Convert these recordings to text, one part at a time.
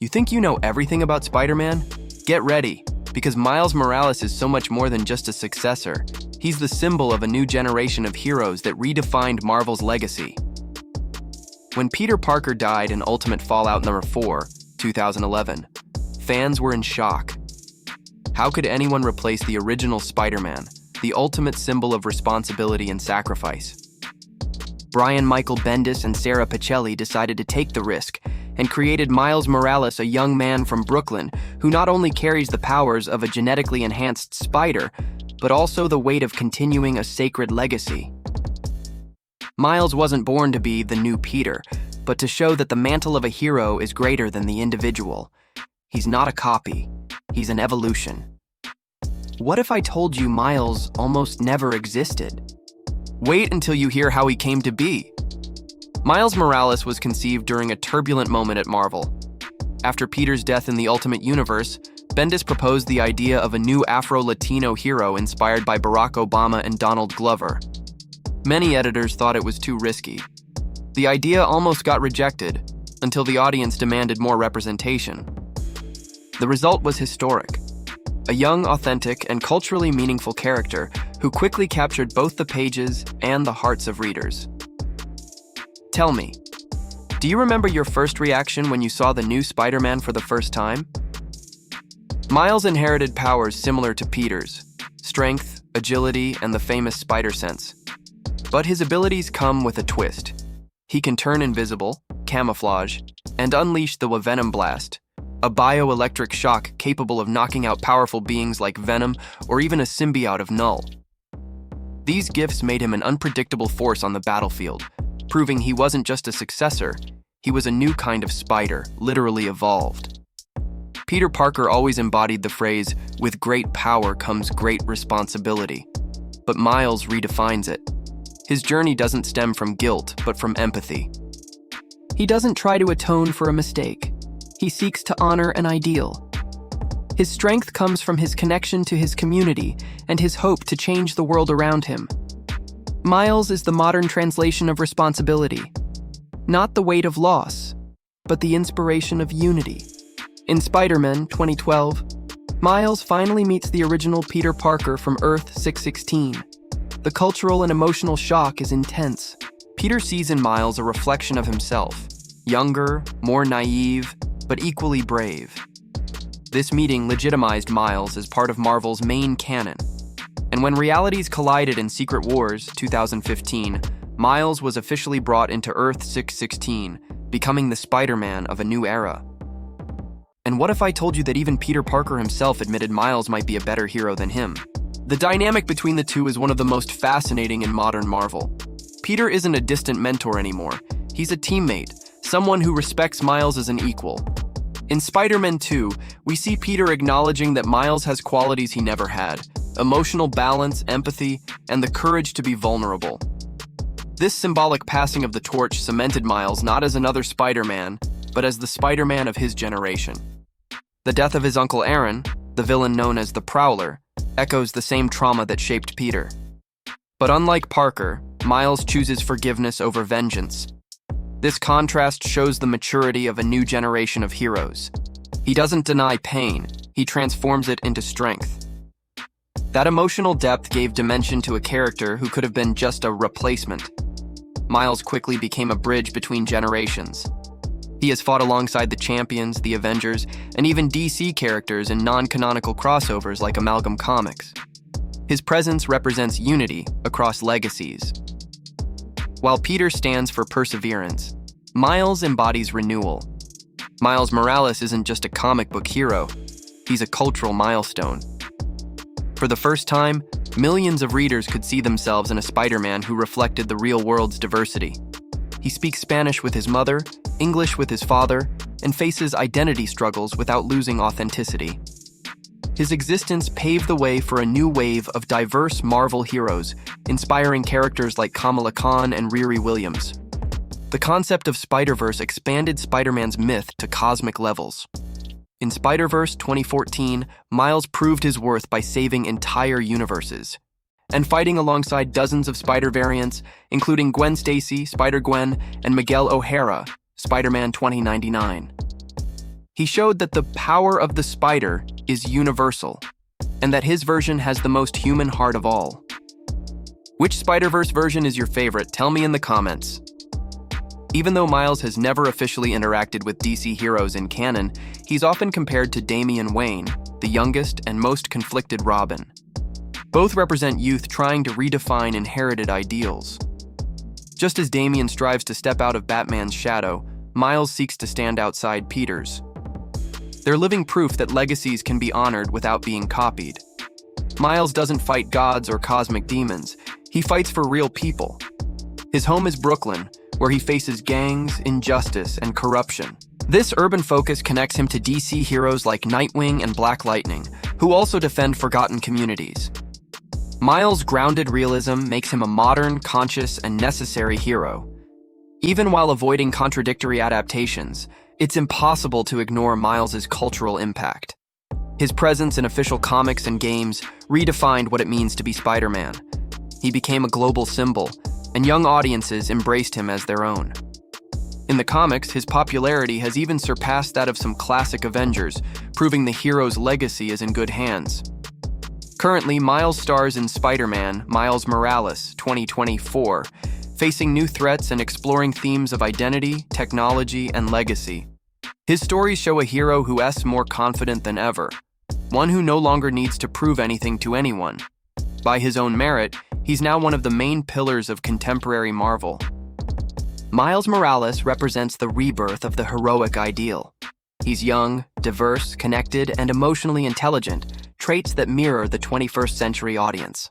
You think you know everything about Spider-Man? Get ready, because Miles Morales is so much more than just a successor. He's the symbol of a new generation of heroes that redefined Marvel's legacy. When Peter Parker died in Ultimate Fallout No. 4, 2011, fans were in shock. How could anyone replace the original Spider-Man, the ultimate symbol of responsibility and sacrifice? Brian Michael Bendis and Sarah Pichelli decided to take the risk and created Miles Morales, a young man from Brooklyn who not only carries the powers of a genetically enhanced spider, but also the weight of continuing a sacred legacy. Miles wasn't born to be the new Peter, but to show that the mantle of a hero is greater than the individual. He's not a copy, he's an evolution. What if I told you Miles almost never existed? Wait until you hear how he came to be. Miles Morales was conceived during a turbulent moment at Marvel. After Peter's death in the Ultimate Universe, Bendis proposed the idea of a new Afro-Latino hero inspired by Barack Obama and Donald Glover. Many editors thought it was too risky. The idea almost got rejected until the audience demanded more representation. The result was historic. A young, authentic, and culturally meaningful character who quickly captured both the pages and the hearts of readers. Tell me, do you remember your first reaction when you saw the new Spider-Man for the first time? Miles inherited powers similar to Peter's: strength, agility, and the famous spider sense. But his abilities come with a twist. He can turn invisible, camouflage, and unleash the venom blast, a bioelectric shock capable of knocking out powerful beings like Venom or even a symbiote of Null. These gifts made him an unpredictable force on the battlefield, proving he wasn't just a successor, he was a new kind of spider, literally evolved. Peter Parker always embodied the phrase, "With great power comes great responsibility." But Miles redefines it. His journey doesn't stem from guilt, but from empathy. He doesn't try to atone for a mistake. He seeks to honor an ideal. His strength comes from his connection to his community and his hope to change the world around him. Miles is the modern translation of responsibility. Not the weight of loss, but the inspiration of unity. In Spider-Man 2012, Miles finally meets the original Peter Parker from Earth 616. The cultural and emotional shock is intense. Peter sees in Miles a reflection of himself, younger, more naive, but equally brave. This meeting legitimized Miles as part of Marvel's main canon. And when realities collided in Secret Wars 2015, Miles was officially brought into Earth 616, becoming the Spider-Man of a new era. And what if I told you that even Peter Parker himself admitted Miles might be a better hero than him? The dynamic between the two is one of the most fascinating in modern Marvel. Peter isn't a distant mentor anymore. He's a teammate, someone who respects Miles as an equal. In Spider-Man 2, we see Peter acknowledging that Miles has qualities he never had: emotional balance, empathy, and the courage to be vulnerable. This symbolic passing of the torch cemented Miles not as another Spider-Man, but as the Spider-Man of his generation. The death of his Uncle Aaron, the villain known as the Prowler, echoes the same trauma that shaped Peter. But unlike Parker, Miles chooses forgiveness over vengeance. This contrast shows the maturity of a new generation of heroes. He doesn't deny pain, he transforms it into strength. That emotional depth gave dimension to a character who could have been just a replacement. Miles quickly became a bridge between generations. He has fought alongside the Champions, the Avengers, and even DC characters in non-canonical crossovers like Amalgam Comics. His presence represents unity across legacies. While Peter stands for perseverance, Miles embodies renewal. Miles Morales isn't just a comic book hero, he's a cultural milestone. For the first time, millions of readers could see themselves in a Spider-Man who reflected the real world's diversity. He speaks Spanish with his mother, English with his father, and faces identity struggles without losing authenticity. His existence paved the way for a new wave of diverse Marvel heroes, inspiring characters like Kamala Khan and Riri Williams. The concept of SpiderVerse expanded Spider-Man's myth to cosmic levels. In SpiderVerse 2014, Miles proved his worth by saving entire universes and fighting alongside dozens of Spider variants, including Gwen Stacy, Spider-Gwen, and Miguel O'Hara, Spider-Man 2099. He showed that the power of the spider is universal, and that his version has the most human heart of all. Which SpiderVerse version is your favorite? Tell me in the comments. Even though Miles has never officially interacted with DC heroes in canon, he's often compared to Damian Wayne, the youngest and most conflicted Robin. Both represent youth trying to redefine inherited ideals. Just as Damian strives to step out of Batman's shadow, Miles seeks to stand outside Peter's. They're living proof that legacies can be honored without being copied. Miles doesn't fight gods or cosmic demons. He fights for real people. His home is Brooklyn, where he faces gangs, injustice, and corruption. This urban focus connects him to DC heroes like Nightwing and Black Lightning, who also defend forgotten communities. Miles' grounded realism makes him a modern, conscious, and necessary hero. Even while avoiding contradictory adaptations, it's impossible to ignore Miles' cultural impact. His presence in official comics and games redefined what it means to be Spider-Man. He became a global symbol, and young audiences embraced him as their own. In the comics, his popularity has even surpassed that of some classic Avengers, proving the hero's legacy is in good hands. Currently, Miles stars in Spider-Man Miles Morales 2024, facing new threats and exploring themes of identity, technology, and legacy. His stories show a hero who is more confident than ever, one who no longer needs to prove anything to anyone. By his own merit, he's now one of the main pillars of contemporary Marvel. Miles Morales represents the rebirth of the heroic ideal. He's young, diverse, connected, and emotionally intelligent, traits that mirror the 21st century audience.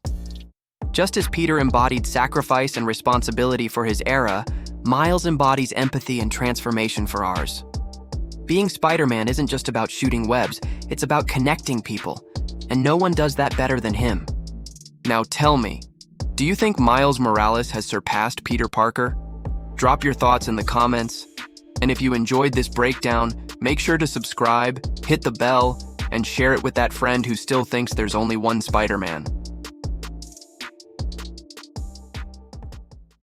Just as Peter embodied sacrifice and responsibility for his era, Miles embodies empathy and transformation for ours. Being Spider-Man isn't just about shooting webs, it's about connecting people, and no one does that better than him. Now tell me, do you think Miles Morales has surpassed Peter Parker? Drop your thoughts in the comments, and if you enjoyed this breakdown, make sure to subscribe, hit the bell, and share it with that friend who still thinks there's only one Spider-Man.